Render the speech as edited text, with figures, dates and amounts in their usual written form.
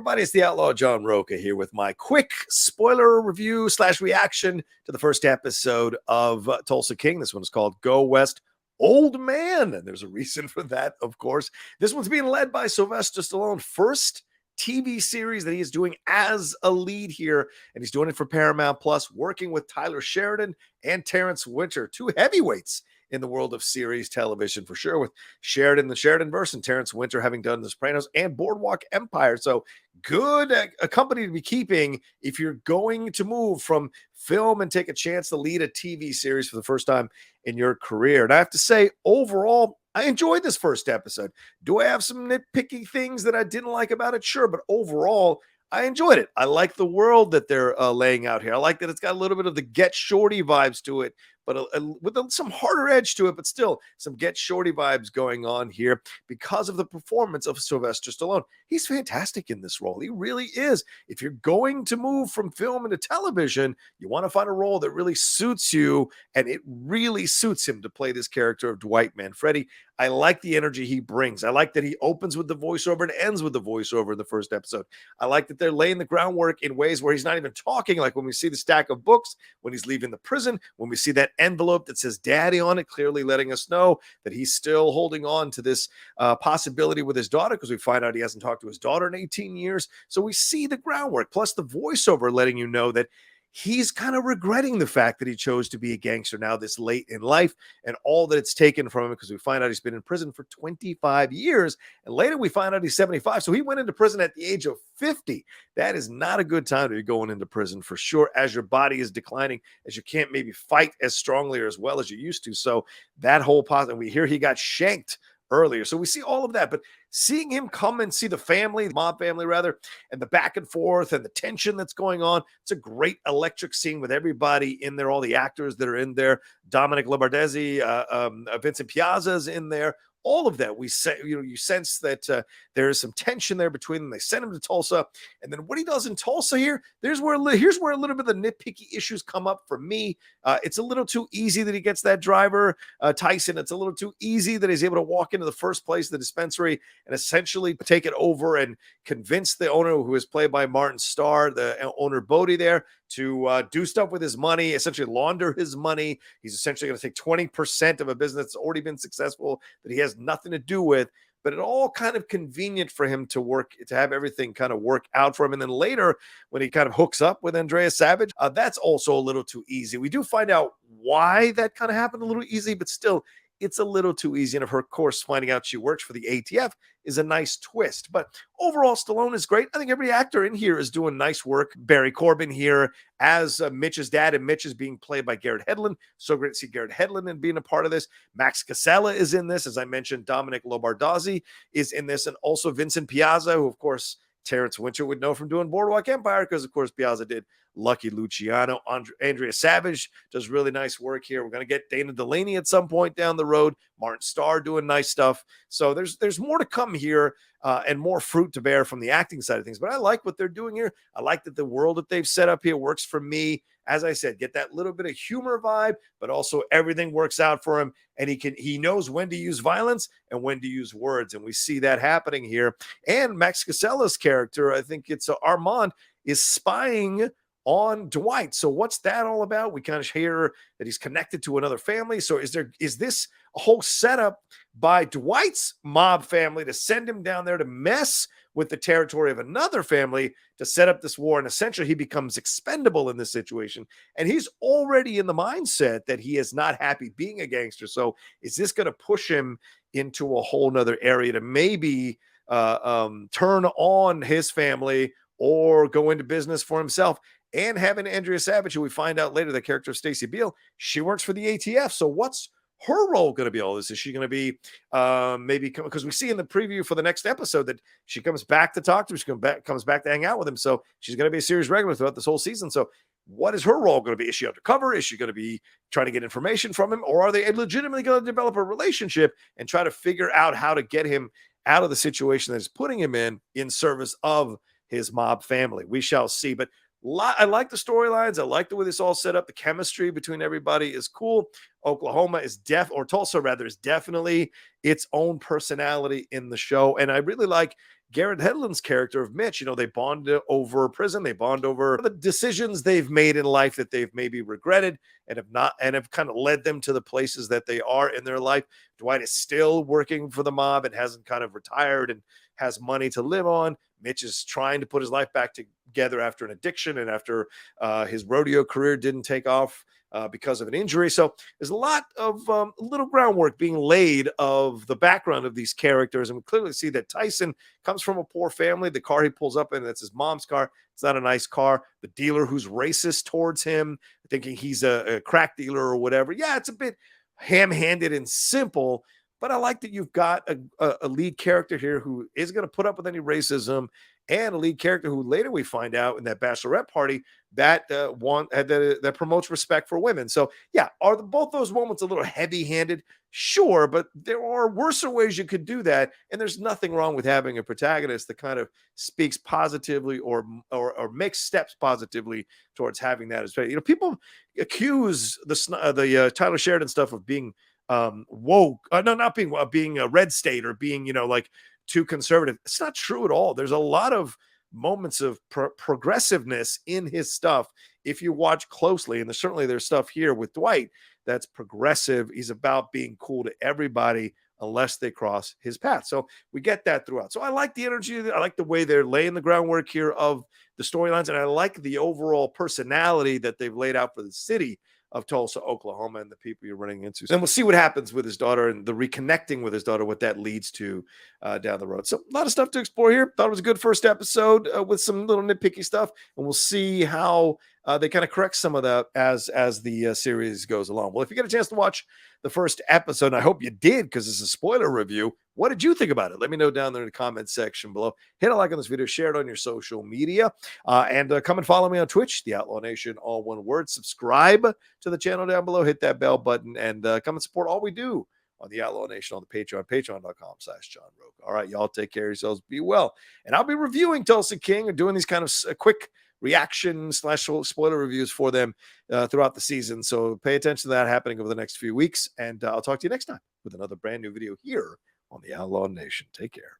everybody? It's the Outlaw John Rocha here with my quick spoiler review / reaction to the first episode of Tulsa King. This one is called Go West Old Man, and there's a reason for that, of course. This one's being led by Sylvester Stallone, first TV series that he is doing as a lead here, and he's doing it for Paramount Plus, working with Tyler Sheridan and Terence Winter, two heavyweights in the world of series television for sure, with Sheridan, the Sheridanverse, and Terence Winter having done The Sopranos and Boardwalk Empire. So good a company to be keeping if you're going to move from film and take a chance to lead a TV series for the first time in your career. And I have to say, overall, I enjoyed this first episode. Do I have some nitpicky things that I didn't like about it? Sure, but overall, I enjoyed it. I like the world that they're laying out here. I like that it's got a little bit of the Get Shorty vibes to it, but with some harder edge to it, but still some Get Shorty vibes going on here because of the performance of Sylvester Stallone. He's fantastic in this role. He really is. If you're going to move from film into television, you want to find a role that really suits you, and it really suits him to play this character of Dwight Manfredi. I like the energy he brings. I like that he opens with the voiceover and ends with the voiceover in the first episode. I like that they're laying the groundwork in ways where he's not even talking, like when we see the stack of books, when he's leaving the prison, when we see that envelope that says daddy on it, clearly letting us know that he's still holding on to this possibility with his daughter, because we find out he hasn't talked to his daughter in 18 years. So we see the groundwork, plus the voiceover letting you know that he's kind of regretting the fact that he chose to be a gangster now this late in life and all that it's taken from him, because we find out he's been in prison for 25 years. And later we find out he's 75. So he went into prison at the age of 50. That is not a good time to be going into prison for sure, as your body is declining, as you can't maybe fight as strongly or as well as you used to. So that whole positive, we hear he got shanked earlier. So we see all of that, but seeing him come and see the family, the mob family rather, and the back and forth and the tension that's going on, it's a great electric scene with everybody in there, all the actors that are in there. Domenick Lombardozzi, Vincent Piazza's in there. All of that, we say, you sense that there is some tension there between them. They send him to Tulsa, and then what he does in Tulsa here, here's where a little bit of the nitpicky issues come up for me. It's a little too easy that he gets that driver, Tyson. It's a little too easy that he's able to walk into the first place, the dispensary, and essentially take it over and convince the owner, who is played by Martin Starr, the owner Bodie there, to do stuff with his money, essentially launder his money. He's essentially going to take 20% of a business that's already been successful that he has nothing to do with, but it all kind of convenient for him to have everything kind of work out for him. And then later, when he kind of hooks up with ANDREA SAVAGE, that's also a little too easy. We do find out why that kind of happened a little easy, but still, it's a little too easy. And of course, finding out she works for the ATF is a nice twist. But overall, Stallone is great. I think every actor in here is doing nice work. Barry Corbin here as Mitch's dad, and Mitch is being played by Garrett Hedlund. So great to see Garrett Hedlund and being a part of this. Max Casella is in this. As I mentioned, Domenick Lombardozzi is in this. And also Vincent Piazza, who, of course, Terence Winter would know from doing Boardwalk Empire, because, of course, Piazza did Lucky Luciano. Andrea Savage does really nice work here. We're going to get Dana Delaney at some point down the road. Martin Starr doing nice stuff. So there's more to come here, and more fruit to bear from the acting side of things. But I like what they're doing here. I like that the world that they've set up here works for me. As I said, get that little bit of humor vibe, but also everything works out for him. And he knows when to use violence and when to use words. And we see that happening here. And Max Casella's character, I think it's Armand, is spying on Dwight. So what's that all about? We kind of hear that he's connected to another family. So is this a whole setup by Dwight's mob family to send him down there to mess with the territory of another family to set up this war? And essentially he becomes expendable in this situation. And he's already in the mindset that he is not happy being a gangster. So is this going to push him into a whole nother area to maybe turn on his family or go into business for himself? And having ANDREA SAVAGE, who we find out later, the character of Stacey Beale, she works for the ATF. So what's her role going to be? All this, is she going to be maybe, because we see in the preview for the next episode that she comes back to talk to him, comes back to hang out with him. So she's going to be a series regular throughout this whole season. So what is her role going to be? Is she undercover? Is she going to be trying to get information from him? Or are they legitimately going to develop a relationship and try to figure out how to get him out of the situation that is putting him in service of his mob family? We shall see. But I like the storylines. I like the way this all set up. The chemistry between everybody is cool. Tulsa is definitely its own personality in the show. And I really like Garrett Hedlund's character of Mitch. You know, they bond over prison, they bond over the decisions they've made in life that they've maybe regretted and have kind of led them to the places that they are in their life. Dwight is still working for the mob and hasn't kind of retired and has money to live on. Mitch is trying to put his life back together after an addiction and after his rodeo career didn't take off because of an injury. So there's a lot of little groundwork being laid of the background of these characters. And we clearly see that Tyson comes from a poor family. The car he pulls up in, that's his mom's car. It's not a nice car. The dealer who's racist towards him, thinking he's a crack dealer or whatever. Yeah, it's a bit ham-handed and simple, but I like that you've got a lead character here who is going to put up with any racism, and a lead character who later we find out in that bachelorette party that that promotes respect for women. So yeah, are both those moments a little heavy-handed? Sure, but there are worse ways you could do that, and there's nothing wrong with having a protagonist that kind of speaks positively or makes steps positively towards having that as well. You know, people accuse the Tyler Sheridan stuff of being woke, no, not being a red state or being, you know, like too conservative. It's not true at all. There's a lot of moments of progressiveness in his stuff if you watch closely, and there's stuff here with Dwight that's progressive. He's about being cool to everybody unless they cross his path. So we get that throughout. So I like the energy. I like the way they're laying the groundwork here of the storylines, and I like the overall personality that they've laid out for the city of Tulsa, Oklahoma, and the people you're running into. And we'll see what happens with his daughter and the reconnecting with his daughter, what that leads to down the road. So a lot of stuff to explore here. Thought it was a good first episode with some little nitpicky stuff, and we'll see how they kind of correct some of that as the series goes along. Well, if you get a chance to watch the first episode, and I hope you did because it's a spoiler review, what did you think about it? Let me know down there in the comment section below. Hit a like on this video, share it on your social media, and come and follow me on Twitch, The Outlaw Nation, all one word. Subscribe to the channel down below, hit that bell button, and come and support all we do on The Outlaw Nation on the Patreon, patreon.com/John Rocha. All right, y'all take care of yourselves. Be well. And I'll be reviewing Tulsa King or doing these kind of quick reaction / spoiler reviews for them throughout the season. So pay attention to that happening over the next few weeks. And I'll talk to you next time with another brand new video here on The Outlaw Nation. Take care.